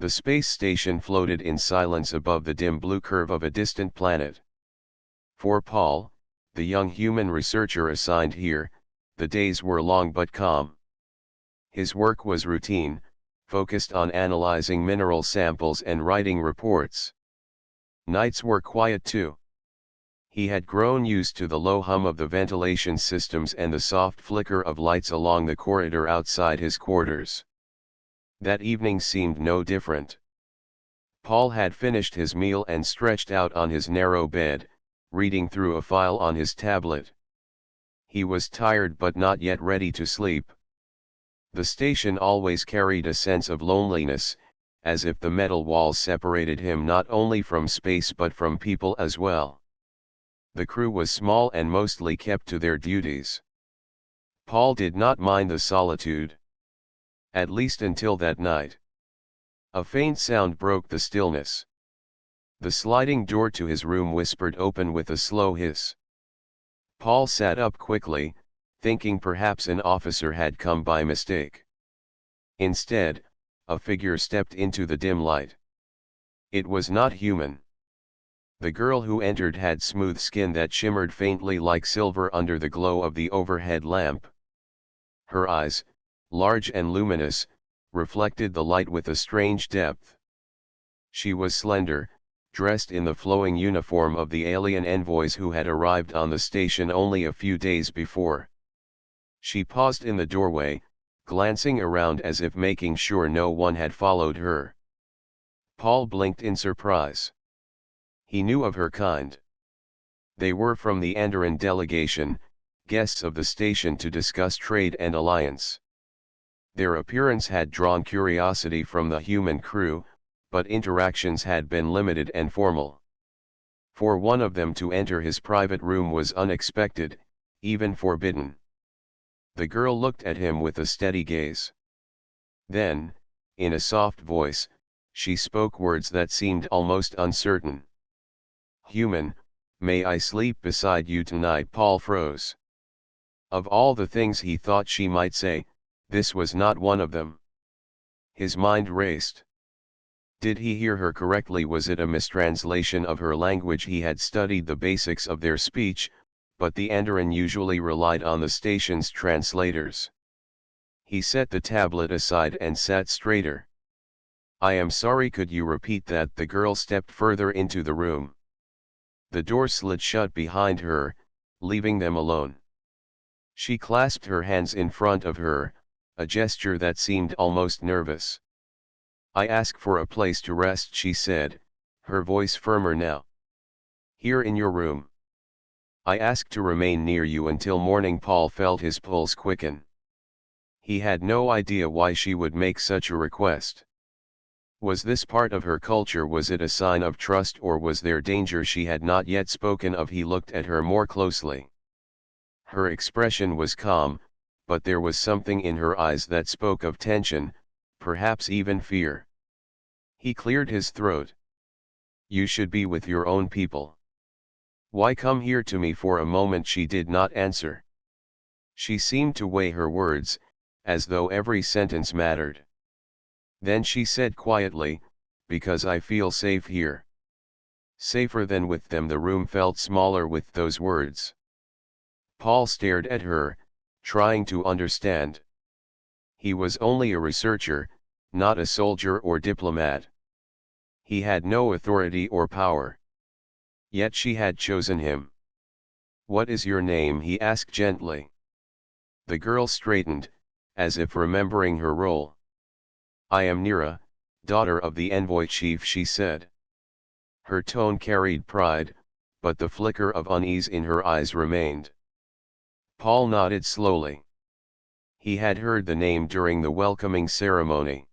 The space station floated in silence above the dim blue curve of a distant planet. For Paul, the young human researcher assigned here, the days were long but calm. His work was routine, focused on analyzing mineral samples and writing reports. Nights were quiet too. He had grown used to the low hum of the ventilation systems and the soft flicker of lights along the corridor outside his quarters. That evening seemed no different. Paul had finished his meal and stretched out on his narrow bed, reading through a file on his tablet. He was tired but not yet ready to sleep. The station always carried a sense of loneliness, as if the metal walls separated him not only from space but from people as well. The crew was small and mostly kept to their duties. Paul did not mind the solitude. At least until that night. A faint sound broke the stillness. The sliding door to his room whispered open with a slow hiss. Paul sat up quickly, thinking perhaps an officer had come by mistake. Instead, a figure stepped into the dim light. It was not human. The girl who entered had smooth skin that shimmered faintly like silver under the glow of the overhead lamp. Her eyes, large and luminous, reflected the light with a strange depth. She was slender, dressed in the flowing uniform of the alien envoys who had arrived on the station only a few days before. She paused in the doorway, glancing around as if making sure no one had followed her. Paul blinked in surprise. He knew of her kind. They were from the Andoran delegation, guests of the station to discuss trade and alliance. Their appearance had drawn curiosity from the human crew, but interactions had been limited and formal. For one of them to enter his private room was unexpected, even forbidden. The girl looked at him with a steady gaze. Then, in a soft voice, she spoke words that seemed almost uncertain. "Human, may I sleep beside you tonight?" Paul froze. Of all the things he thought she might say, this was not one of them. His mind raced. Did he hear her correctly? Was it a mistranslation of her language? He had studied the basics of their speech, but the Andoran usually relied on the station's translators. He set the tablet aside and sat straighter. "I am sorry, could you repeat that?" The girl stepped further into the room. The door slid shut behind her, leaving them alone. She clasped her hands in front of her, a gesture that seemed almost nervous. "I ask for a place to rest," she said, her voice firmer now. "Here in your room. I ask to remain near you until morning." Paul felt his pulse quicken. He had no idea why she would make such a request. Was this part of her culture? Was it a sign of trust, or was there danger she had not yet spoken of? He looked at her more closely. Her expression was calm, but there was something in her eyes that spoke of tension, perhaps even fear. He cleared his throat. "You should be with your own people. Why come here to me?" For a moment she did not answer. She seemed to weigh her words, as though every sentence mattered. Then she said quietly, "Because I feel safe here." Safer than with them. The room felt smaller with those words. Paul stared at her, trying to understand. He was only a researcher, not a soldier or diplomat. He had no authority or power. Yet she had chosen him. "What is your name?" he asked gently. The girl straightened, as if remembering her role. "I am Nira, daughter of the envoy chief," she said. Her tone carried pride, but the flicker of unease in her eyes remained. Paul nodded slowly. He had heard the name during the welcoming ceremony.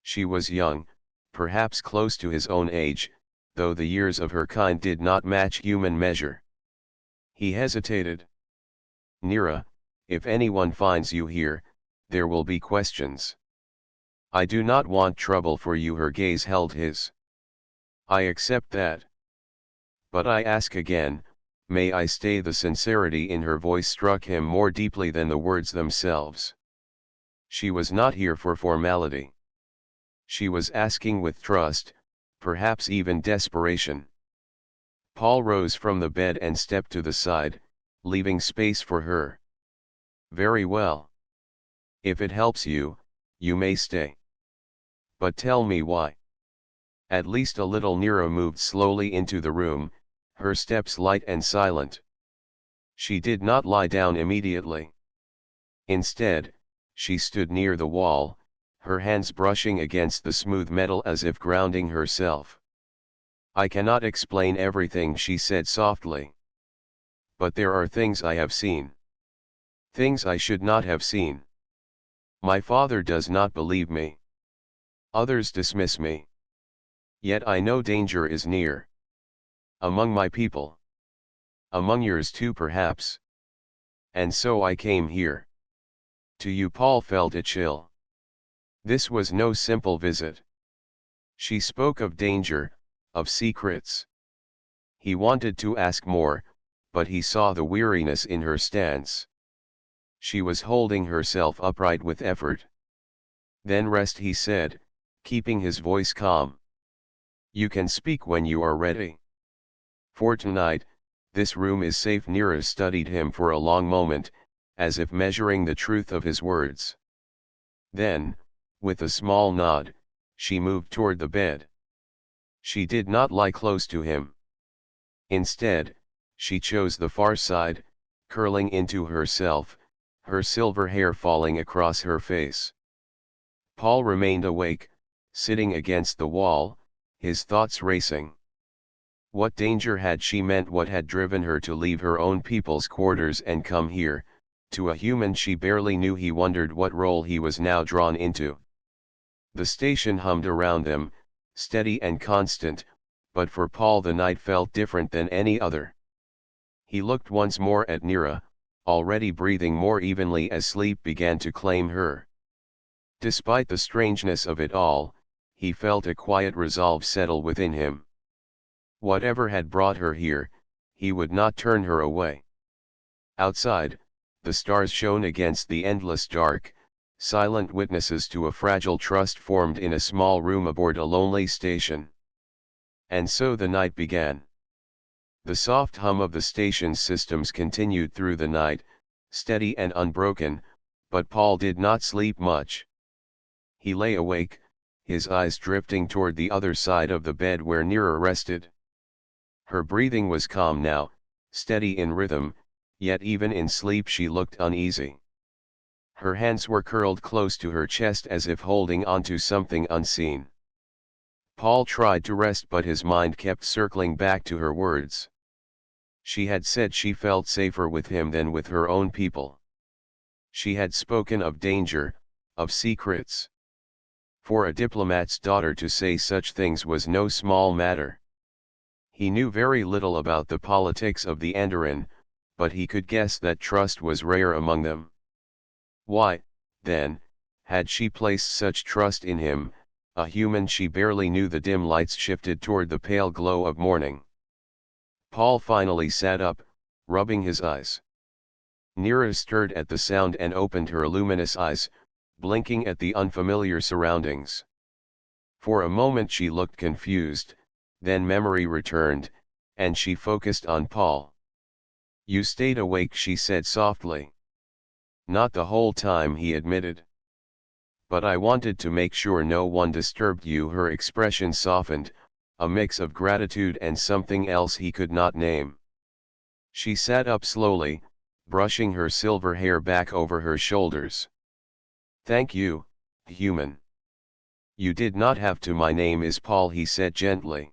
She was young, perhaps close to his own age, though the years of her kind did not match human measure. He hesitated. "Nira, if anyone finds you here, there will be questions. I do not want trouble for you." Her gaze held his. "I accept that. But I ask again, may I stay?" The sincerity in her voice struck him more deeply than the words themselves. She was not here for formality. She was asking with trust, perhaps even desperation. Paul rose from the bed and stepped to the side, leaving space for her. Very well. If it helps you, you may stay. But tell me why. At least a little. Nira moved slowly into the room, her steps light and silent. She did not lie down immediately. Instead, she stood near the wall, her hands brushing against the smooth metal as if grounding herself. I cannot explain everything, she said softly. But there are things I have seen. Things I should not have seen. My father does not believe me. Others dismiss me. Yet I know danger is near. Among my people. Among yours too, perhaps. And so I came here. To you. Paul felt a chill. This was no simple visit. She spoke of danger, of secrets. He wanted to ask more, but he saw the weariness in her stance. She was holding herself upright with effort. Then rest, he said, keeping his voice calm. You can speak when you are ready. For tonight, this room is safe. Nira studied him for a long moment, as if measuring the truth of his words. Then, with a small nod, she moved toward the bed. She did not lie close to him. Instead, she chose the far side, curling into herself, her silver hair falling across her face. Paul remained awake, sitting against the wall, his thoughts racing. What danger had she meant? What had driven her to leave her own people's quarters and come here, to a human she barely knew? He wondered what role he was now drawn into. The station hummed around them, steady and constant, but for Paul the night felt different than any other. He looked once more at Nira, already breathing more evenly as sleep began to claim her. Despite the strangeness of it all, he felt a quiet resolve settle within him. Whatever had brought her here, he would not turn her away. Outside, the stars shone against the endless dark, silent witnesses to a fragile trust formed in a small room aboard a lonely station. And so the night began. The soft hum of the station's systems continued through the night, steady and unbroken, but Paul did not sleep much. He lay awake, his eyes drifting toward the other side of the bed where Nira rested. Her breathing was calm now, steady in rhythm, yet even in sleep she looked uneasy. Her hands were curled close to her chest as if holding onto something unseen. Paul tried to rest, but his mind kept circling back to her words. She had said she felt safer with him than with her own people. She had spoken of danger, of secrets. For a diplomat's daughter to say such things was no small matter. He knew very little about the politics of the Andoran, but he could guess that trust was rare among them. Why, then, had she placed such trust in him, a human she barely knew? The dim lights shifted toward the pale glow of morning. Paul finally sat up, rubbing his eyes. Nira stirred at the sound and opened her luminous eyes, blinking at the unfamiliar surroundings. For a moment she looked confused, then memory returned, and she focused on Paul. You stayed awake, she said softly. Not the whole time, he admitted. But I wanted to make sure no one disturbed you. Her expression softened, a mix of gratitude and something else he could not name. She sat up slowly, brushing her silver hair back over her shoulders. Thank you, human. You did not have to. My name is Paul, he said gently.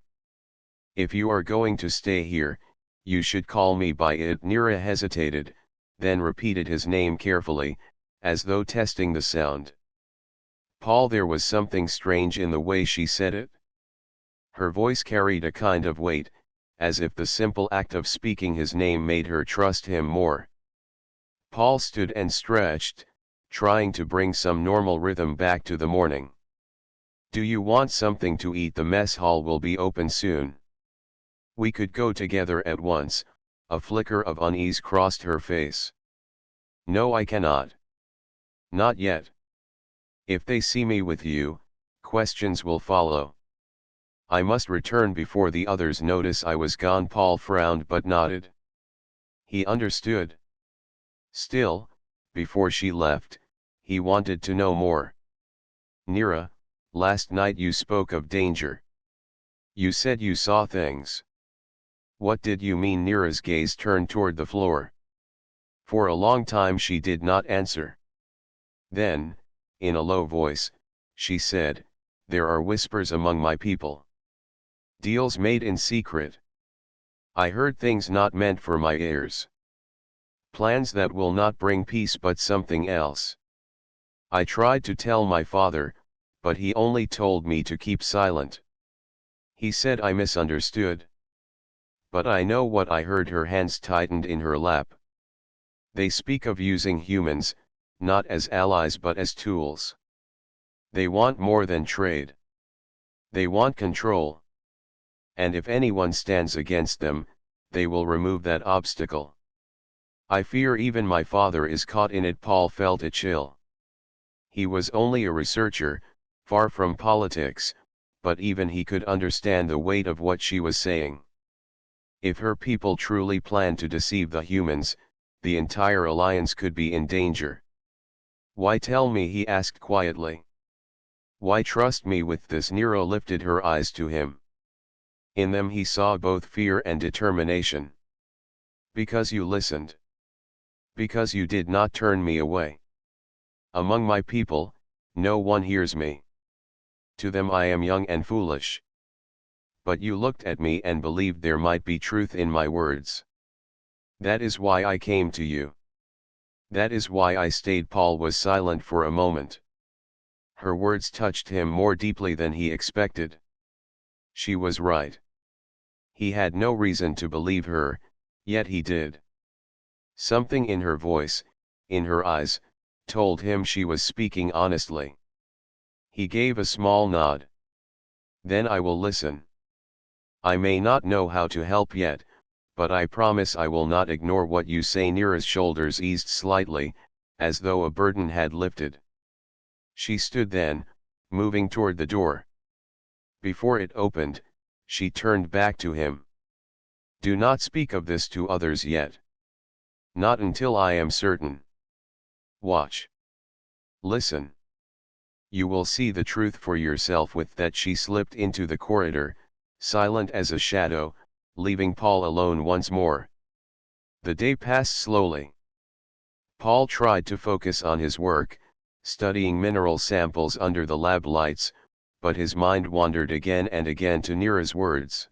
If you are going to stay here, you should call me by it. Nira hesitated, then repeated his name carefully, as though testing the sound. Paul, there was something strange in the way she said it. Her voice carried a kind of weight, as if the simple act of speaking his name made her trust him more. Paul stood and stretched, trying to bring some normal rhythm back to the morning. Do you want something to eat? The mess hall will be open soon. We could go together at once. A flicker of unease crossed her face. No, I cannot. Not yet. If they see me with you, Questions will follow. I must return before the others notice I was gone. Paul frowned but nodded. He understood. Still, before she left, he wanted to know more. Nira, last night you spoke of danger. You said you saw things. What did you mean? Nira's gaze turned toward the floor. For a long time she did not answer. Then, in a low voice, she said, "There are whispers among my people. Deals made in secret. I heard things not meant for my ears. Plans that will not bring peace but something else. I tried to tell my father, but he only told me to keep silent. He said I misunderstood. But I know what I heard." Her hands tightened in her lap. "They speak of using humans, not as allies but as tools. They want more than trade. They want control. And if anyone stands against them, they will remove that obstacle. I fear even my father is caught in it." Paul felt a chill. He was only a researcher, far from politics, but even he could understand the weight of what she was saying. If her people truly planned to deceive the humans, the entire alliance could be in danger. "Why tell me?" he asked quietly. "Why trust me with this?" Nero lifted her eyes to him. In them he saw both fear and determination. "Because you listened. Because you did not turn me away. Among my people, no one hears me. To them I am young and foolish. But you looked at me and believed there might be truth in my words. That is why I came to you. That is why I stayed." Paul was silent for a moment. Her words touched him more deeply than he expected. She was right. He had no reason to believe her, yet he did. Something in her voice, in her eyes, told him she was speaking honestly. He gave a small nod. "Then I will listen. I may not know how to help yet, but I promise I will not ignore what you say." Nira's shoulders eased slightly, as though a burden had lifted. She stood then, moving toward the door. Before it opened, she turned back to him. "Do not speak of this to others yet. Not until I am certain. Watch. Listen. You will see the truth for yourself." With that she slipped into the corridor, silent as a shadow, leaving Paul alone once more. The day passed slowly. Paul tried to focus on his work, studying mineral samples under the lab lights, but his mind wandered again and again to Nira's words.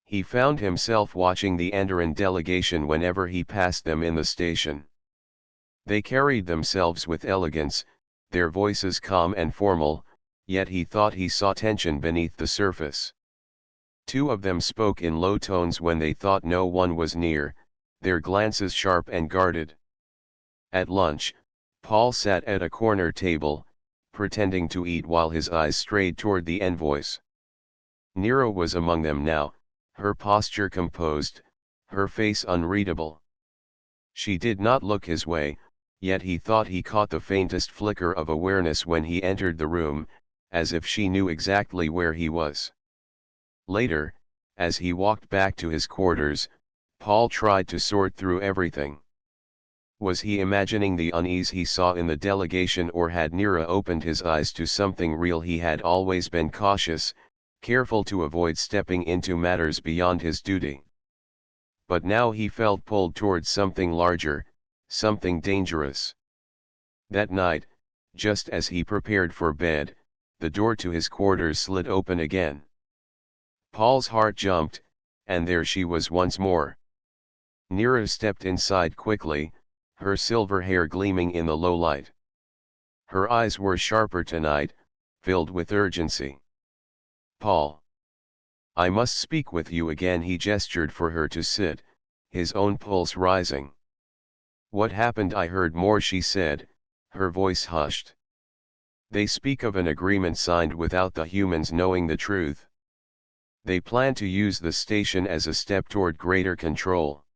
He found himself watching the Andoran delegation whenever he passed them in the station. They carried themselves with elegance, their voices calm and formal, yet he thought he saw tension beneath the surface. Two of them spoke in low tones when they thought no one was near, their glances sharp and guarded. At lunch, Paul sat at a corner table, pretending to eat while his eyes strayed toward the envoys. Nero was among them now, her posture composed, her face unreadable. She did not look his way, yet he thought he caught the faintest flicker of awareness when he entered the room, as if she knew exactly where he was. Later, as he walked back to his quarters, Paul tried to sort through everything. Was he imagining the unease he saw in the delegation, or had Nira opened his eyes to something real? He had always been cautious, careful to avoid stepping into matters beyond his duty. But now he felt pulled towards something larger, something dangerous. That night, just as he prepared for bed, the door to his quarters slid open again. Paul's heart jumped, and there she was once more. Nira stepped inside quickly, her silver hair gleaming in the low light. Her eyes were sharper tonight, filled with urgency. "Paul. I must speak with you again." He gestured for her to sit, his own pulse rising. "What happened?" "I heard more," she said, her voice hushed. "They speak of an agreement signed without the humans knowing the truth. They plan to use the station as a step toward greater control.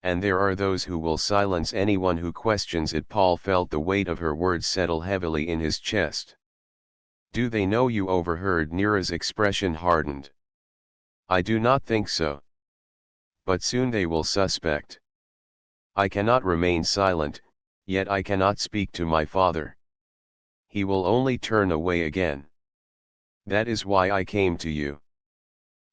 And there are those who will silence anyone who questions it." Paul felt the weight of her words settle heavily in his chest. Do they know you overheard? Nira's expression hardened. I do not think so. But soon they will suspect. I cannot remain silent, yet I cannot speak to my father. He will only turn away again. That is why I came to you.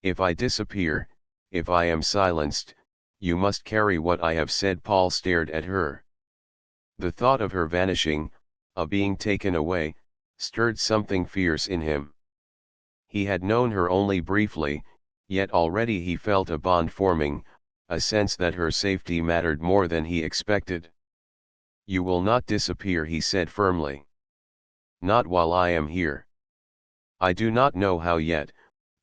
If I disappear, if I am silenced, you must carry what I have said. Paul stared at her. The thought of her vanishing, of being taken away, stirred something fierce in him. He had known her only briefly, yet already he felt a bond forming, a sense that her safety mattered more than he expected. You will not disappear, he said firmly. Not while I am here. I do not know how yet,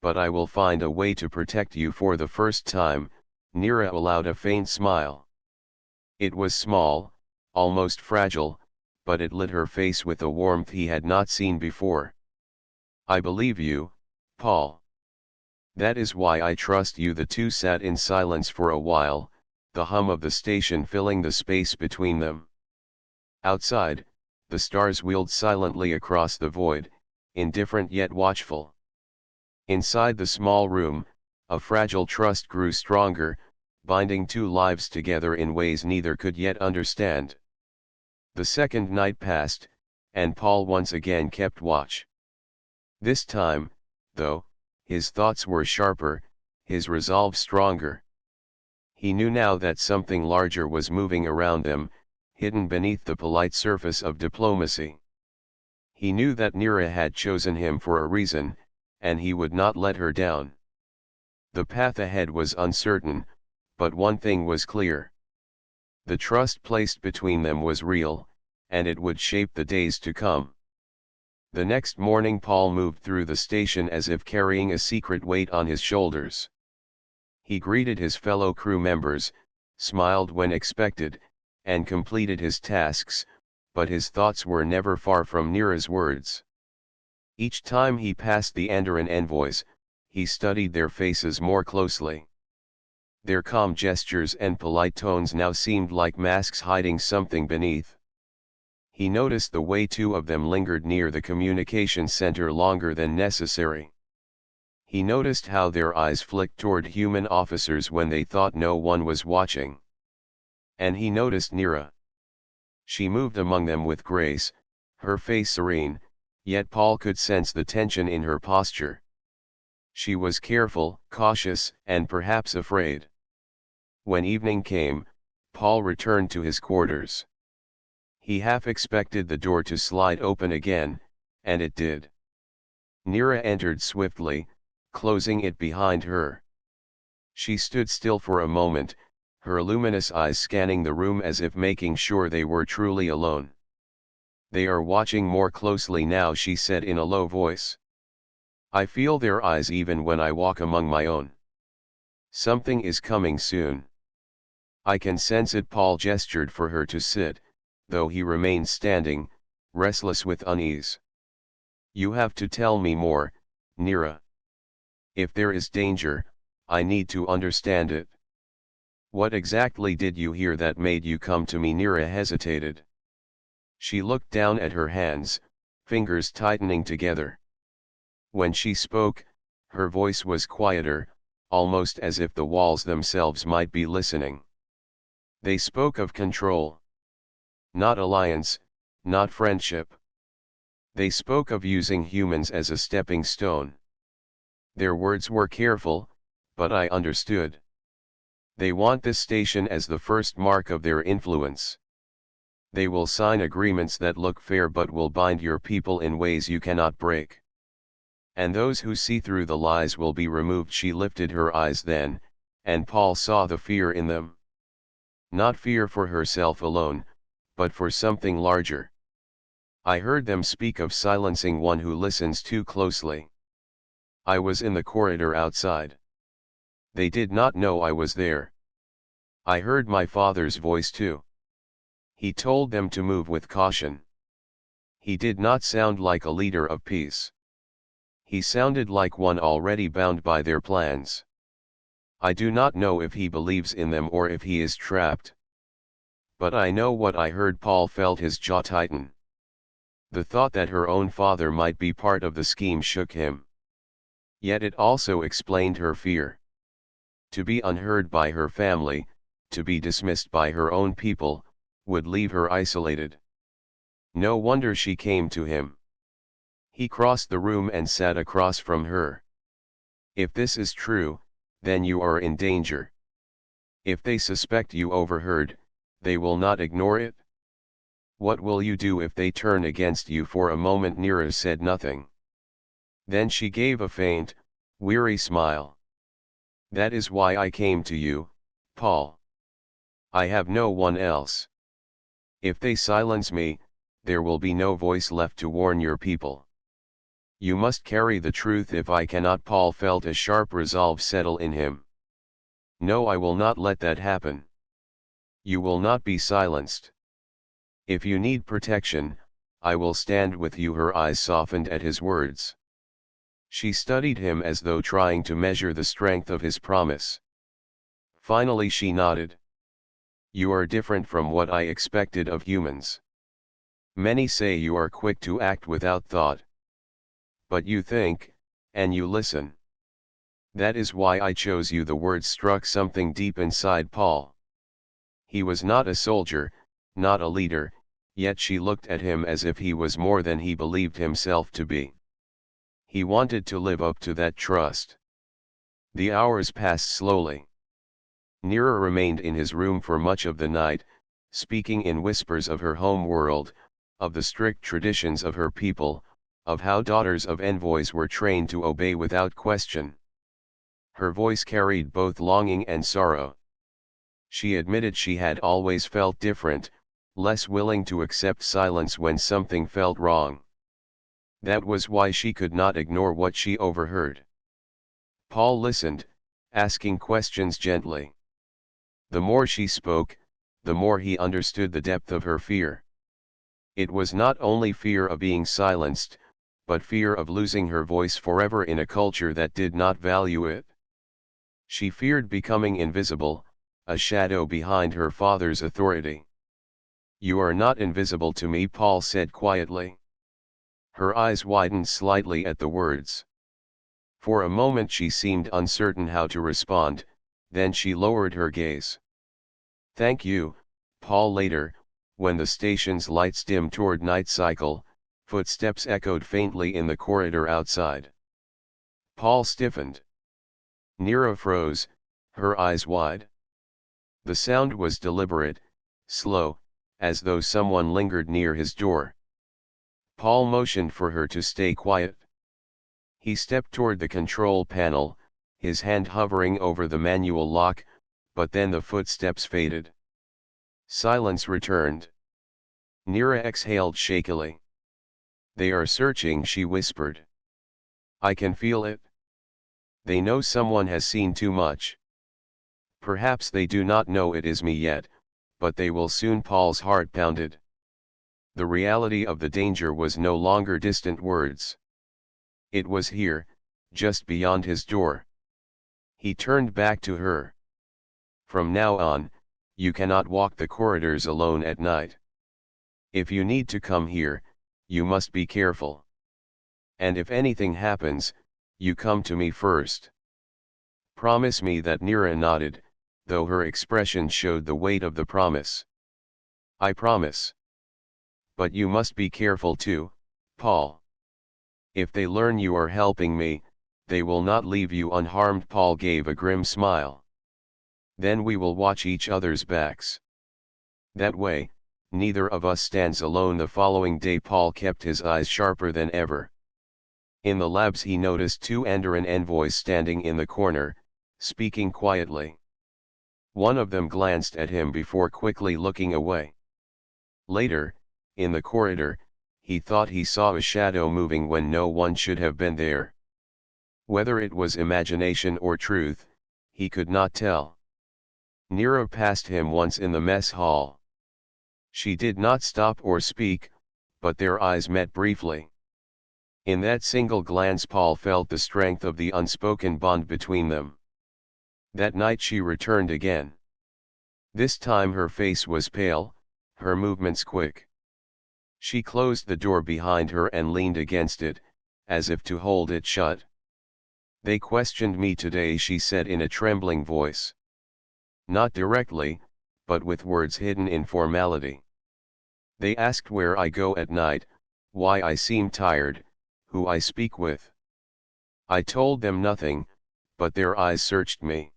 but I will find a way to protect you. For the first time, Nira allowed a faint smile. It was small, almost fragile, but it lit her face with a warmth he had not seen before. I believe you, Paul. That is why I trust you. The two sat in silence for a while, the hum of the station filling the space between them. Outside, the stars wheeled silently across the void, indifferent yet watchful. Inside the small room, a fragile trust grew stronger, binding two lives together in ways neither could yet understand. The second night passed, and Paul once again kept watch. This time, though, his thoughts were sharper, his resolve stronger. He knew now that something larger was moving around them, hidden beneath the polite surface of diplomacy. He knew that Nira had chosen him for a reason, and he would not let her down. The path ahead was uncertain, but one thing was clear. The trust placed between them was real, and it would shape the days to come. The next morning Paul moved through the station as if carrying a secret weight on his shoulders. He greeted his fellow crew members, smiled when expected, and completed his tasks, but his thoughts were never far from Nira's words. Each time he passed the Andoran envoys, he studied their faces more closely. Their calm gestures and polite tones now seemed like masks hiding something beneath. He noticed the way two of them lingered near the communication center longer than necessary. He noticed how their eyes flicked toward human officers when they thought no one was watching. And he noticed Nira. She moved among them with grace, her face serene, yet Paul could sense the tension in her posture. She was careful, cautious, and perhaps afraid. When evening came, Paul returned to his quarters. He half expected the door to slide open again, and it did. Nira entered swiftly, closing it behind her. She stood still for a moment, her luminous eyes scanning the room as if making sure they were truly alone. They are watching more closely now, she said in a low voice. I feel their eyes even when I walk among my own. Something is coming soon. I can sense it. Paul gestured for her to sit, though he remained standing, restless with unease. You have to tell me more, Nira. If there is danger, I need to understand it. What exactly did you hear that made you come to me? Nira hesitated. She looked down at her hands, fingers tightening together. When she spoke, her voice was quieter, almost as if the walls themselves might be listening. They spoke of control. Not alliance, not friendship. They spoke of using humans as a stepping stone. Their words were careful, but I understood. They want this station as the first mark of their influence. They will sign agreements that look fair but will bind your people in ways you cannot break. And those who see through the lies will be removed. She lifted her eyes then, and Paul saw the fear in them. Not fear for herself alone, but for something larger. I heard them speak of silencing one who listens too closely. I was in the corridor outside. They did not know I was there. I heard my father's voice too. He told them to move with caution. He did not sound like a leader of peace. He sounded like one already bound by their plans. I do not know if he believes in them or if he is trapped. But I know what I heard. Paul felt his jaw tighten. The thought that her own father might be part of the scheme shook him. Yet it also explained her fear. To be unheard by her family, to be dismissed by her own people, would leave her isolated. No wonder she came to him. He crossed the room and sat across from her. If this is true, then you are in danger. If they suspect you overheard, they will not ignore it. What will you do if they turn against you? For a moment Nira said nothing. Then she gave a faint, weary smile. That is why I came to you, Paul. I have no one else. If they silence me, there will be no voice left to warn your people. You must carry the truth if I cannot. Paul felt a sharp resolve settle in him. No, I will not let that happen. You will not be silenced. If you need protection, I will stand with you. Her eyes softened at his words. She studied him as though trying to measure the strength of his promise. Finally she nodded. You are different from what I expected of humans. Many say you are quick to act without thought. But you think, and you listen. That is why I chose you. The words struck something deep inside Paul. He was not a soldier, not a leader, yet she looked at him as if he was more than he believed himself to be. He wanted to live up to that trust. The hours passed slowly. Nira remained in his room for much of the night, speaking in whispers of her home world, of the strict traditions of her people, of how daughters of envoys were trained to obey without question. Her voice carried both longing and sorrow. She admitted she had always felt different, less willing to accept silence when something felt wrong. That was why she could not ignore what she overheard. Paul listened, asking questions gently. The more she spoke, the more he understood the depth of her fear. It was not only fear of being silenced, but fear of losing her voice forever in a culture that did not value it. She feared becoming invisible, a shadow behind her father's authority. You are not invisible to me, Paul said quietly. Her eyes widened slightly at the words. For a moment she seemed uncertain how to respond, then she lowered her gaze. Thank you, Paul. Later, when the station's lights dimmed toward night cycle, footsteps echoed faintly in the corridor outside. Paul stiffened. Nira froze, her eyes wide. The sound was deliberate, slow, as though someone lingered near his door. Paul motioned for her to stay quiet. He stepped toward the control panel, his hand hovering over the manual lock, but then the footsteps faded. Silence returned. Nira exhaled shakily. They are searching, she whispered. I can feel it. They know someone has seen too much. Perhaps they do not know it is me yet, but they will soon. Paul's heart pounded. The reality of the danger was no longer distant words. It was here, just beyond his door. He turned back to her. From now on, you cannot walk the corridors alone at night. If you need to come here, you must be careful. And if anything happens, you come to me first. Promise me that. Nira nodded, though her expression showed the weight of the promise. I promise. But you must be careful too, Paul. If they learn you are helping me, they will not leave you unharmed. Paul gave a grim smile. Then we will watch each other's backs. That way, neither of us stands alone. The following day Paul kept his eyes sharper than ever. In the labs he noticed two Andoran envoys standing in the corner, speaking quietly. One of them glanced at him before quickly looking away. Later, in the corridor, he thought he saw a shadow moving when no one should have been there. Whether it was imagination or truth, he could not tell. Nira passed him once in the mess hall. She did not stop or speak, but their eyes met briefly. In that single glance Paul felt the strength of the unspoken bond between them. That night she returned again. This time her face was pale, her movements quick. She closed the door behind her and leaned against it, as if to hold it shut. "They questioned me today," she said in a trembling voice. Not directly, but with words hidden in formality. "They asked where I go at night, why I seem tired, who I speak with. I told them nothing, but their eyes searched me.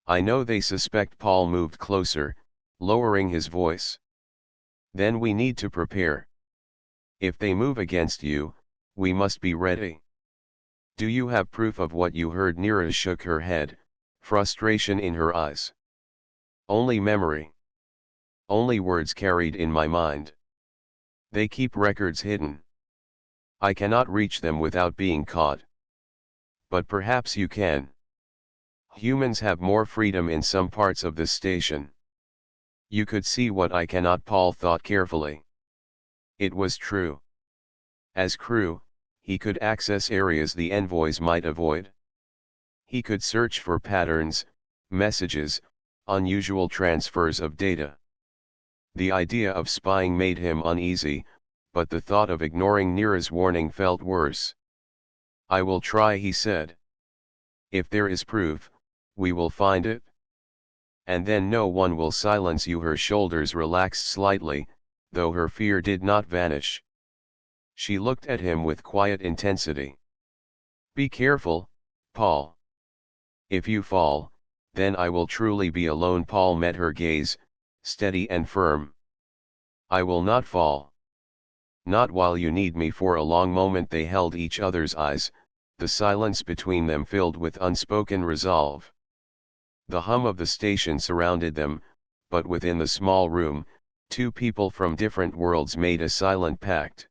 I know they suspect." Paul moved closer, lowering his voice. "Then we need to prepare. If they move against you, we must be ready. Do you have proof of what you heard?" Nira shook her head, frustration in her eyes. "Only memory. Only words carried in my mind. They keep records hidden. I cannot reach them without being caught. But perhaps you can. Humans have more freedom in some parts of this station. You could see what I cannot." Paul thought carefully. It was true. As crew, he could access areas the envoys might avoid. He could search for patterns, messages, unusual transfers of data. The idea of spying made him uneasy, but the thought of ignoring Nira's warning felt worse. "I will try," he said. "If there is proof, we will find it. And then no one will silence you." Her shoulders relaxed slightly, though her fear did not vanish. She looked at him with quiet intensity. "Be careful, Paul. If you fall, then I will truly be alone." Paul met her gaze, steady and firm. "I will not fall. Not while you need me." For a long moment they held each other's eyes, the silence between them filled with unspoken resolve. The hum of the station surrounded them, but within the small room, two people from different worlds made a silent pact.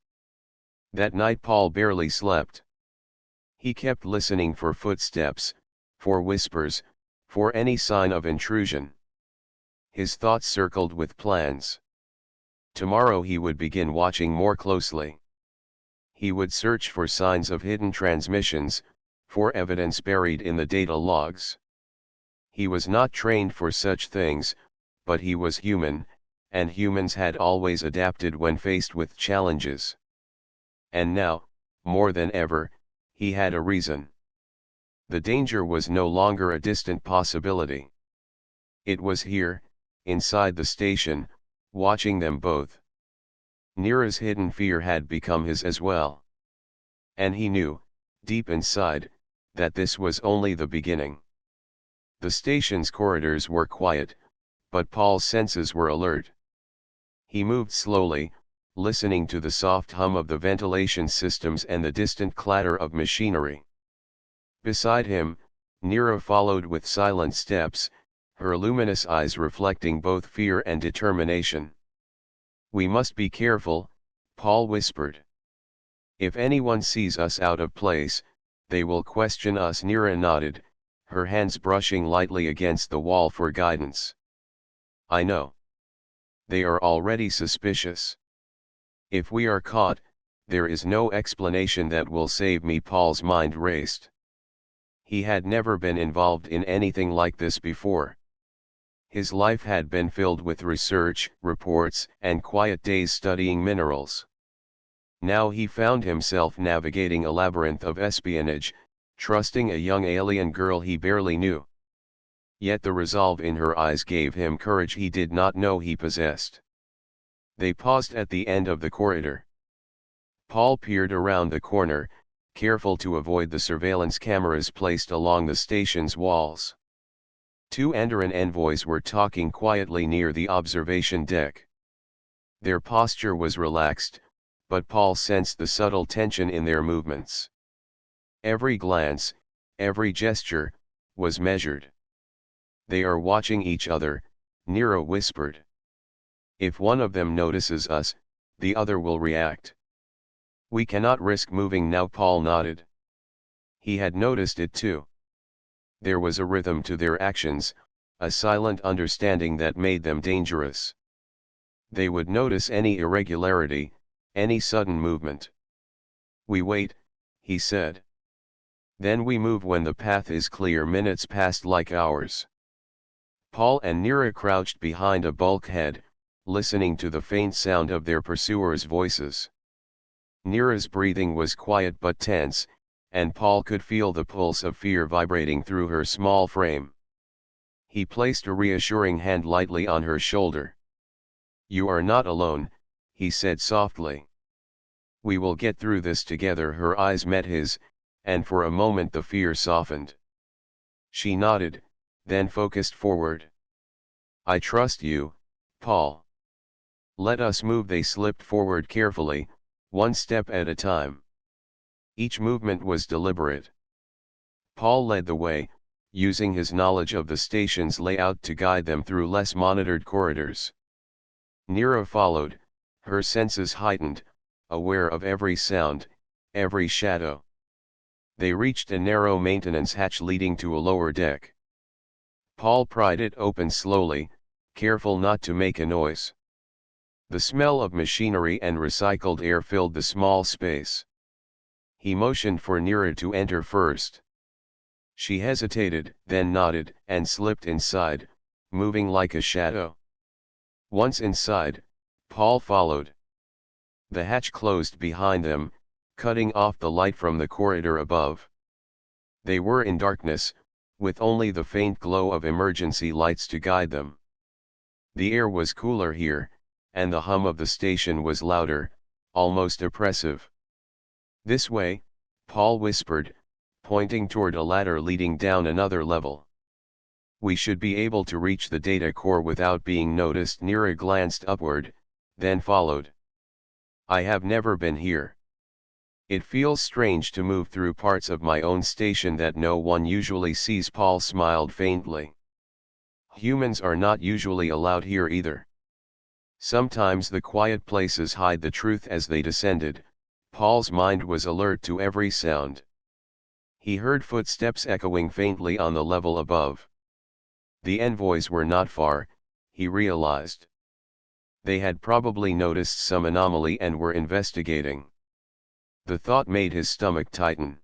That night Paul barely slept. He kept listening for footsteps, for whispers, for any sign of intrusion. His thoughts circled with plans. Tomorrow he would begin watching more closely. He would search for signs of hidden transmissions, for evidence buried in the data logs. He was not trained for such things, but he was human, and humans had always adapted when faced with challenges. And now, more than ever, he had a reason. The danger was no longer a distant possibility. It was here, inside the station, watching them both. Nira's hidden fear had become his as well. And he knew, deep inside, that this was only the beginning. The station's corridors were quiet, but Paul's senses were alert. He moved slowly, listening to the soft hum of the ventilation systems and the distant clatter of machinery. Beside him, Nira followed with silent steps, her luminous eyes reflecting both fear and determination. "We must be careful," Paul whispered. "If anyone sees us out of place, they will question us." Nira nodded, her hands brushing lightly against the wall for guidance. "I know. They are already suspicious. If we are caught, there is no explanation that will save me." Paul's mind raced. He had never been involved in anything like this before. His life had been filled with research, reports, and quiet days studying minerals. Now he found himself navigating a labyrinth of espionage, trusting a young alien girl he barely knew. Yet the resolve in her eyes gave him courage he did not know he possessed. They paused at the end of the corridor. Paul peered around the corner, careful to avoid the surveillance cameras placed along the station's walls. Two Andoran envoys were talking quietly near the observation deck. Their posture was relaxed, but Paul sensed the subtle tension in their movements. Every glance, every gesture, was measured. "They are watching each other," Nira whispered. "If one of them notices us, the other will react. We cannot risk moving now." Paul nodded. He had noticed it too. There was a rhythm to their actions, a silent understanding that made them dangerous. They would notice any irregularity, any sudden movement. "We wait," he said. "Then we move when the path is clear." Minutes passed like hours. Paul and Nira crouched behind a bulkhead, listening to the faint sound of their pursuers' voices. Nira's breathing was quiet but tense, and Paul could feel the pulse of fear vibrating through her small frame. He placed a reassuring hand lightly on her shoulder. "You are not alone," he said softly. "We will get through this together." Her eyes met his, and for a moment the fear softened. She nodded, then focused forward. "I trust you, Paul. Let us move." They slipped forward carefully, one step at a time. Each movement was deliberate. Paul led the way, using his knowledge of the station's layout to guide them through less monitored corridors. Nira followed, her senses heightened, aware of every sound, every shadow. They reached a narrow maintenance hatch leading to a lower deck. Paul pried it open slowly, careful not to make a noise. The smell of machinery and recycled air filled the small space. He motioned for Nira to enter first. She hesitated, then nodded, and slipped inside, moving like a shadow. Once inside, Paul followed. The hatch closed behind them, cutting off the light from the corridor above. They were in darkness, with only the faint glow of emergency lights to guide them. The air was cooler here, and the hum of the station was louder, almost oppressive. "This way," Paul whispered, pointing toward a ladder leading down another level. "We should be able to reach the data core without being noticed." Nira glanced upward, then followed. "I have never been here. It feels strange to move through parts of my own station that no one usually sees." Paul smiled faintly. "Humans are not usually allowed here either." Sometimes the quiet places hide the truth. As they descended, Paul's mind was alert to every sound. He heard footsteps echoing faintly on the level above. The envoys were not far, he realized. They had probably noticed some anomaly and were investigating. The thought made his stomach tighten.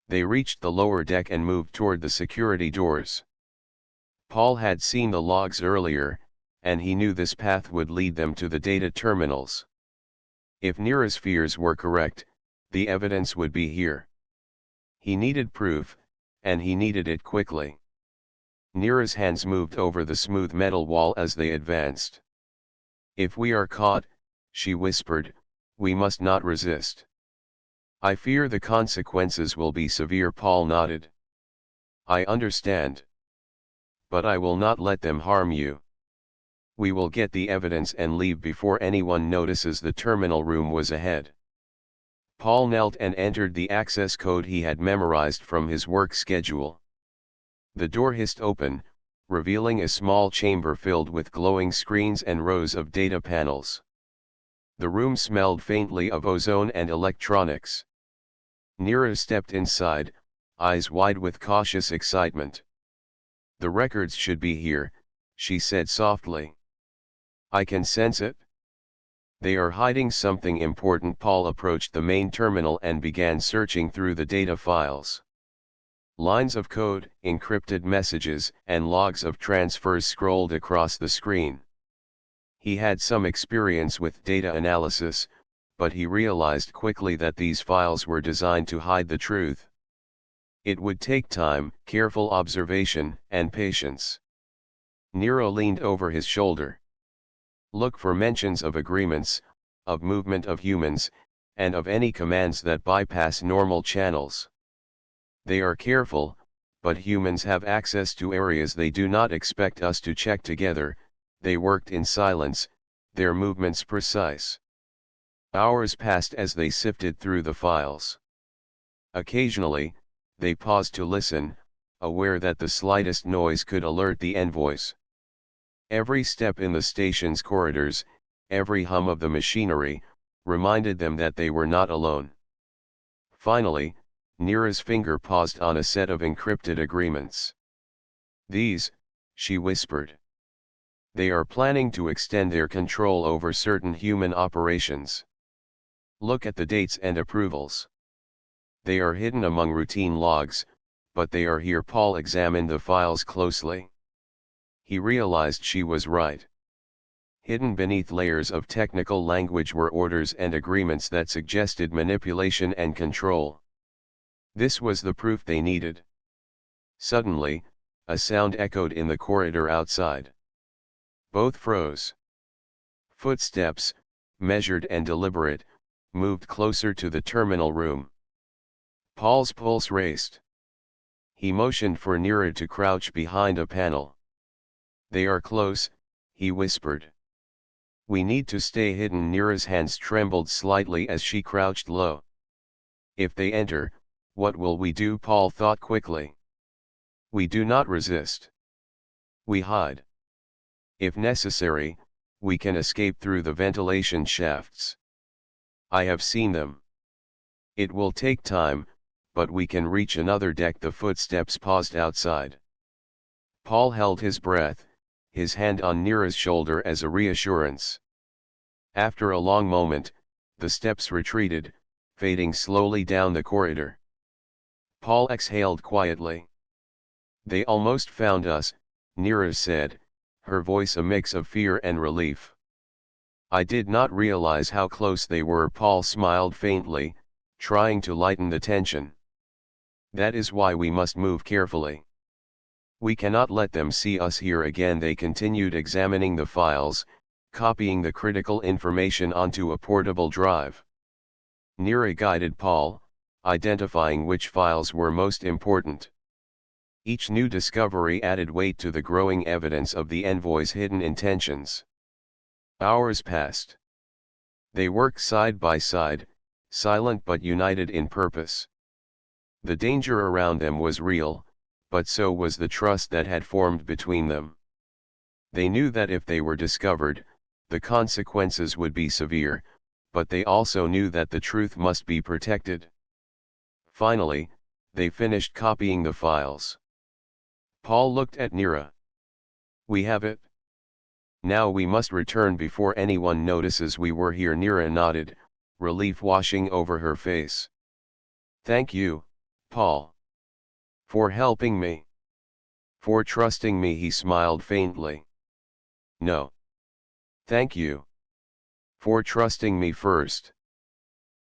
They reached the lower deck and moved toward the security doors. Paul had seen the logs earlier, and he knew this path would lead them to the data terminals. If Nira's fears were correct, the evidence would be here. He needed proof, and he needed it quickly. Nira's hands moved over the smooth metal wall as they advanced. "If we are caught," she whispered, "we must not resist." "I fear the consequences will be severe." Paul nodded. "I understand. But I will not let them harm you. We will get the evidence and leave before anyone notices." The terminal room was ahead. Paul knelt and entered the access code he had memorized from his work schedule. The door hissed open, revealing a small chamber filled with glowing screens and rows of data panels. The room smelled faintly of ozone and electronics. Nira stepped inside, eyes wide with cautious excitement. "The records should be here," she said softly. "I can sense it. They are hiding something important." Paul approached the main terminal and began searching through the data files. Lines of code, encrypted messages, and logs of transfers scrolled across the screen. He had some experience with data analysis, but he realized quickly that these files were designed to hide the truth. It would take time, careful observation, and patience. Nero leaned over his shoulder. "Look for mentions of agreements, of movement of humans, and of any commands that bypass normal channels. They are careful, but humans have access to areas they do not expect us to check together." They worked in silence, their movements precise. Hours passed as they sifted through the files. Occasionally, they paused to listen, aware that the slightest noise could alert the envoys. Every step in the station's corridors, every hum of the machinery, reminded them that they were not alone. Finally, Nira's finger paused on a set of encrypted agreements. "These," she whispered. "They are planning to extend their control over certain human operations. Look at the dates and approvals. They are hidden among routine logs, but they are here." Paul examined the files closely. He realized she was right. Hidden beneath layers of technical language were orders and agreements that suggested manipulation and control. This was the proof they needed. Suddenly, a sound echoed in the corridor outside. Both froze. Footsteps, measured and deliberate, moved closer to the terminal room. Paul's pulse raced. He motioned for Nira to crouch behind a panel. "They are close," he whispered. "We need to stay hidden." Nira's hands trembled slightly as she crouched low. "If they enter, what will we do?" Paul thought quickly. "We do not resist. We hide. If necessary, we can escape through the ventilation shafts. I have seen them. It will take time, but we can reach another deck." The footsteps paused outside. Paul held his breath, his hand on Nira's shoulder as a reassurance. After a long moment, the steps retreated, fading slowly down the corridor. Paul exhaled quietly. "They almost found us," Nira said, her voice a mix of fear and relief. "I did not realize how close they were." Paul smiled faintly, trying to lighten the tension. "That is why we must move carefully. We cannot let them see us here again." They continued examining the files, copying the critical information onto a portable drive. Nira guided Paul, identifying which files were most important. Each new discovery added weight to the growing evidence of the envoy's hidden intentions. Hours passed. They worked side by side, silent but united in purpose. The danger around them was real, but so was the trust that had formed between them. They knew that if they were discovered, the consequences would be severe, but they also knew that the truth must be protected. Finally, they finished copying the files. Paul looked at Nira. "We have it. Now we must return before anyone notices we were here." Nira nodded, relief washing over her face. "Thank you, Paul. For helping me. For trusting me." He smiled faintly. "No. Thank you. For trusting me first."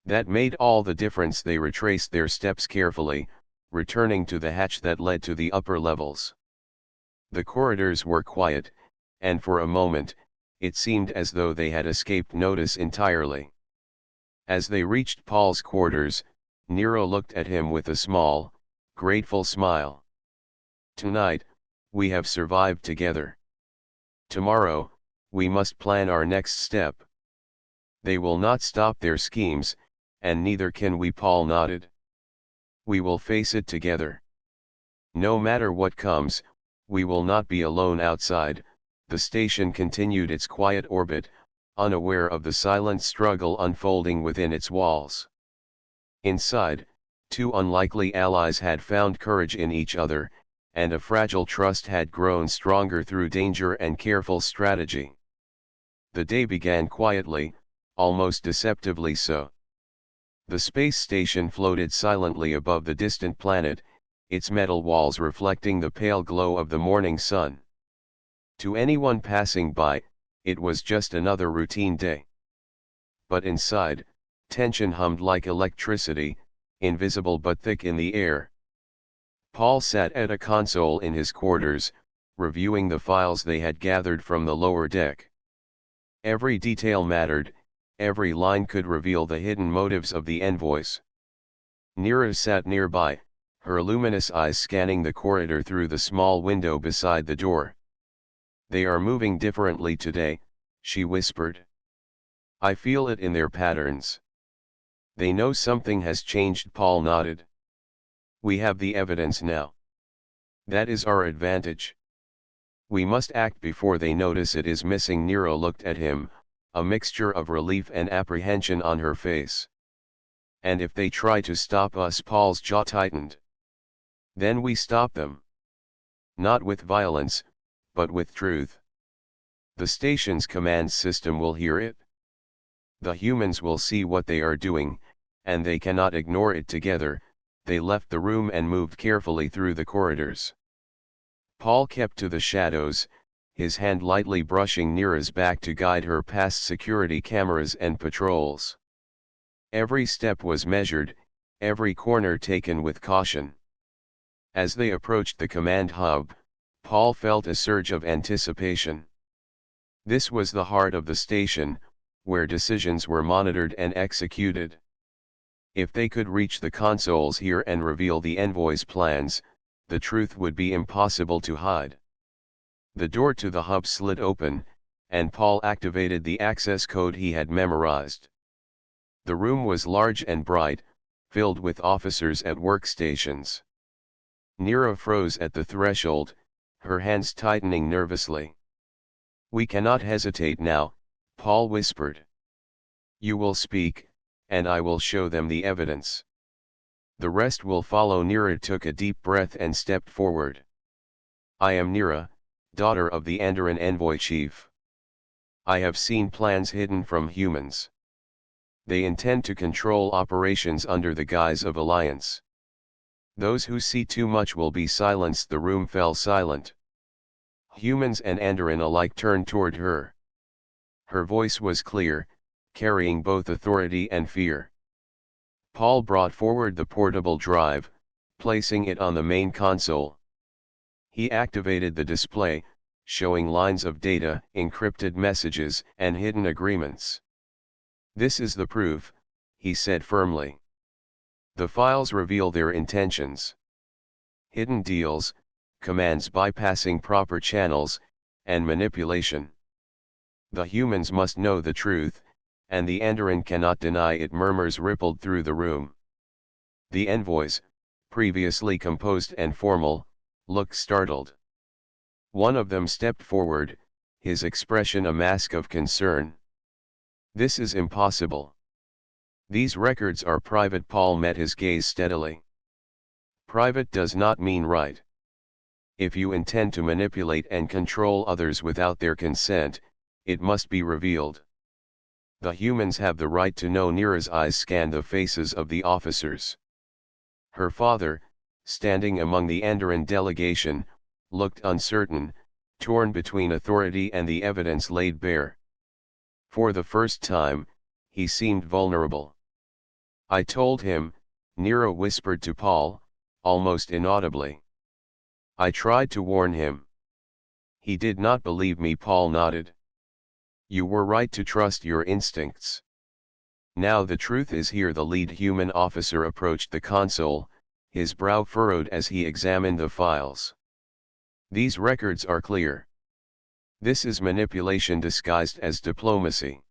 That made all the difference. They retraced their steps carefully, returning to the hatch that led to the upper levels. The corridors were quiet, and for a moment, it seemed as though they had escaped notice entirely. As they reached Paul's quarters, Nero looked at him with a small, grateful smile. "Tonight, we have survived together. Tomorrow, we must plan our next step. They will not stop their schemes, and neither can we." Paul nodded. "We will face it together. No matter what comes, we will not be alone." Outside, the station continued its quiet orbit, unaware of the silent struggle unfolding within its walls. Inside, two unlikely allies had found courage in each other, and a fragile trust had grown stronger through danger and careful strategy. The day began quietly, almost deceptively so. The space station floated silently above the distant planet, its metal walls reflecting the pale glow of the morning sun. To anyone passing by, it was just another routine day. But inside, tension hummed like electricity, invisible but thick in the air. Paul sat at a console in his quarters, reviewing the files they had gathered from the lower deck. Every detail mattered, every line could reveal the hidden motives of the envoys. Nira sat nearby, her luminous eyes scanning the corridor through the small window beside the door. "They are moving differently today," she whispered. "I feel it in their patterns. They know something has changed." Paul nodded. "We have the evidence now. That is our advantage. We must act before they notice it is missing." Nero looked at him, a mixture of relief and apprehension on her face. "And if they try to stop us?" Paul's jaw tightened. "Then we stop them. Not with violence, but with truth. The station's command system will hear it. The humans will see what they are doing, and they cannot ignore it." Together, they left the room and moved carefully through the corridors. Paul kept to the shadows, his hand lightly brushing Nira's back to guide her past security cameras and patrols. Every step was measured, every corner taken with caution. As they approached the command hub, Paul felt a surge of anticipation. This was the heart of the station, where decisions were monitored and executed. If they could reach the consoles here and reveal the envoy's plans, the truth would be impossible to hide. The door to the hub slid open, and Paul activated the access code he had memorized. The room was large and bright, filled with officers at workstations. Nira froze at the threshold, her hands tightening nervously. "We cannot hesitate now," Paul whispered. "You will speak, and I will show them the evidence. The rest will follow." Nira took a deep breath and stepped forward. "I am Nira, daughter of the Andoran envoy chief. I have seen plans hidden from humans. They intend to control operations under the guise of alliance. Those who see too much will be silenced." The room fell silent. Humans and Andoran alike turned toward her. Her voice was clear, carrying both authority and fear. Paul brought forward the portable drive, placing it on the main console. He activated the display, showing lines of data, encrypted messages, and hidden agreements. "This is the proof," he said firmly. "The files reveal their intentions. Hidden deals, commands bypassing proper channels, and manipulation. The humans must know the truth, and the Andoran cannot deny it." Murmurs rippled through the room. The envoys, previously composed and formal, looked startled. One of them stepped forward, his expression a mask of concern. "This is impossible. These records are private." Paul met his gaze steadily. "Private does not mean right. If you intend to manipulate and control others without their consent, it must be revealed. The humans have the right to know." Nira's eyes scanned the faces of the officers. Her father, standing among the Andoran delegation, looked uncertain, torn between authority and the evidence laid bare. For the first time, he seemed vulnerable. "I told him," Nira whispered to Paul, almost inaudibly. "I tried to warn him. He did not believe me." Paul nodded. "You were right to trust your instincts. Now the truth is here." The lead human officer approached the console, his brow furrowed as he examined the files. "These records are clear. This is manipulation disguised as diplomacy.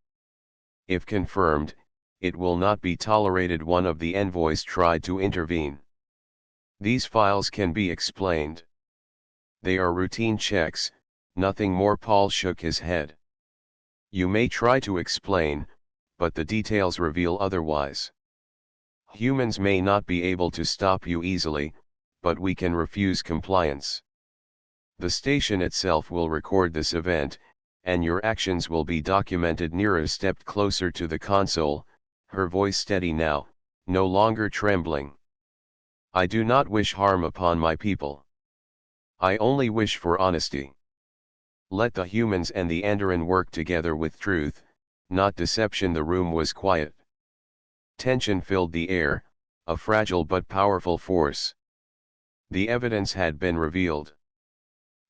If confirmed, it will not be tolerated." One of the envoys tried to intervene. "These files can be explained. They are routine checks, nothing more." Paul shook his head. "You may try to explain, but the details reveal otherwise. Humans may not be able to stop you easily, but we can refuse compliance. The station itself will record this event, and your actions will be documented." Nira stepped closer to the console, her voice steady now, no longer trembling. "I do not wish harm upon my people. I only wish for honesty. Let the humans and the Andoran work together with truth, not deception." The room was quiet. Tension filled the air, a fragile but powerful force. The evidence had been revealed.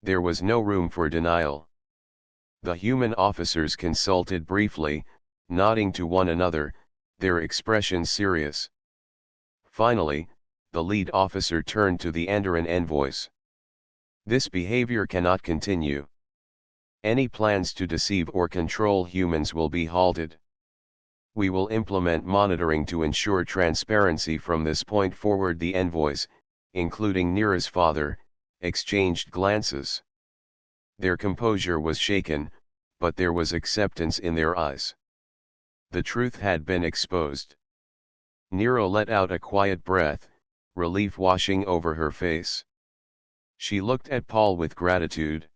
There was no room for denial. The human officers consulted briefly, nodding to one another, their expressions serious. Finally, the lead officer turned to the Andoran envoys. "This behavior cannot continue. Any plans to deceive or control humans will be halted. We will implement monitoring to ensure transparency from this point forward." The envoys, including Nira's father, exchanged glances. Their composure was shaken, but there was acceptance in their eyes. The truth had been exposed. Nira let out a quiet breath, relief washing over her face. She looked at Paul with gratitude.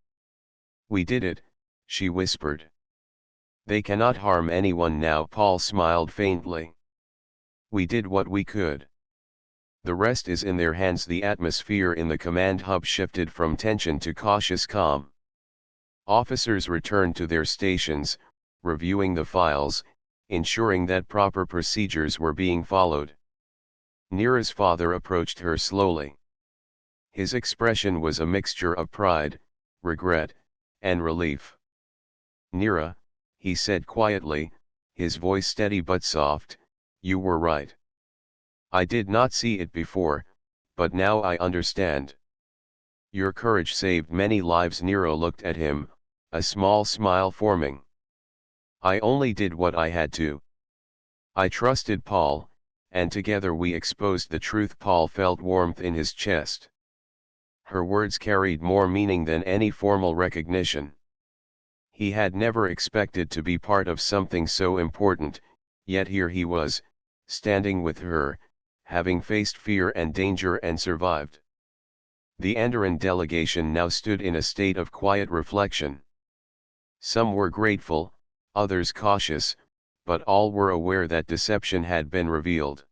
"We did it," she whispered. "They cannot harm anyone now." Paul smiled faintly. "We did what we could. The rest is in their hands." The atmosphere in the command hub shifted from tension to cautious calm. Officers returned to their stations, reviewing the files, ensuring that proper procedures were being followed. Nira's father approached her slowly. His expression was a mixture of pride, regret, and relief. "Nira," he said quietly, his voice steady but soft, "you were right. I did not see it before, but now I understand. Your courage saved many lives." Nira looked at him, a small smile forming. "I only did what I had to. I trusted Paul, and together we exposed the truth." Paul felt warmth in his chest. Her words carried more meaning than any formal recognition. He had never expected to be part of something so important, yet here he was, standing with her, having faced fear and danger and survived. The Andoran delegation now stood in a state of quiet reflection. Some were grateful, others cautious, but all were aware that deception had been revealed.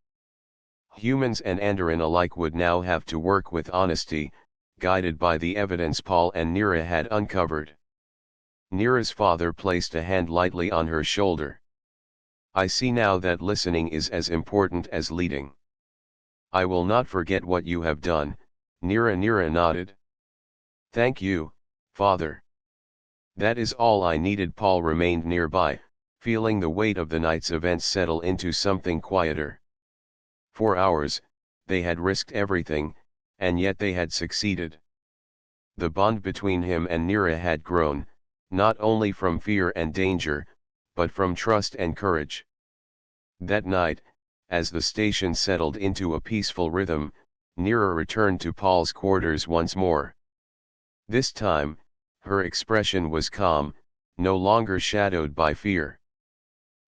Humans and Andoran alike would now have to work with honesty, guided by the evidence Paul and Nira had uncovered. Nira's father placed a hand lightly on her shoulder. "I see now that listening is as important as leading. I will not forget what you have done." Nira nodded. "Thank you, father. That is all I needed." Paul remained nearby, feeling the weight of the night's events settle into something quieter. For hours, they had risked everything, and yet they had succeeded. The bond between him and Nira had grown, not only from fear and danger, but from trust and courage. That night, as the station settled into a peaceful rhythm, Nira returned to Paul's quarters once more. This time, her expression was calm, no longer shadowed by fear.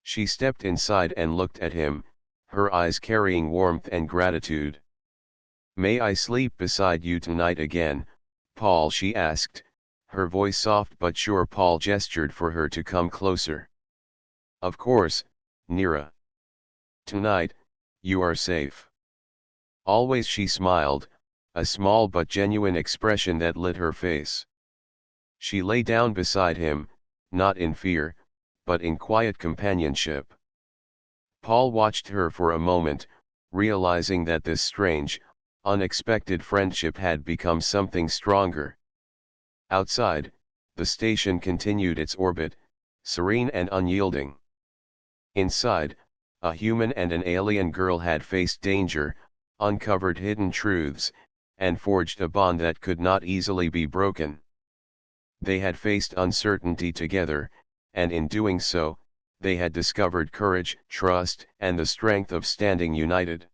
She stepped inside and looked at him, her eyes carrying warmth and gratitude. "May I sleep beside you tonight again, Paul?" she asked, her voice soft but sure. Paul gestured for her to come closer. "Of course, Nira. Tonight, you are safe." "Always," she smiled, a small but genuine expression that lit her face. She lay down beside him, not in fear, but in quiet companionship. Paul watched her for a moment, realizing that this strange, unexpected friendship had become something stronger. Outside, the station continued its orbit, serene and unyielding. Inside, a human and an alien girl had faced danger, uncovered hidden truths, and forged a bond that could not easily be broken. They had faced uncertainty together, and in doing so, they had discovered courage, trust, and the strength of standing united.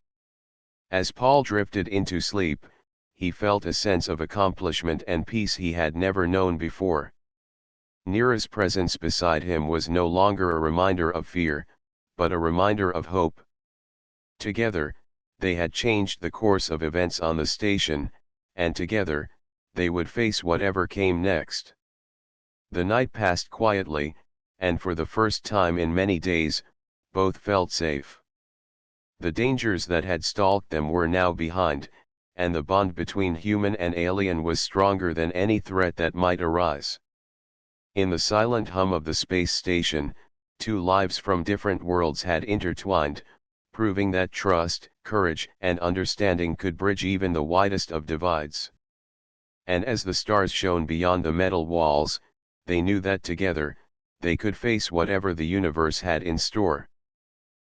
As Paul drifted into sleep, he felt a sense of accomplishment and peace he had never known before. Nira's presence beside him was no longer a reminder of fear, but a reminder of hope. Together, they had changed the course of events on the station, and together, they would face whatever came next. The night passed quietly, and for the first time in many days, both felt safe. The dangers that had stalked them were now behind, and the bond between human and alien was stronger than any threat that might arise. In the silent hum of the space station, two lives from different worlds had intertwined, proving that trust, courage, and understanding could bridge even the widest of divides. And as the stars shone beyond the metal walls, they knew that together, they could face whatever the universe had in store.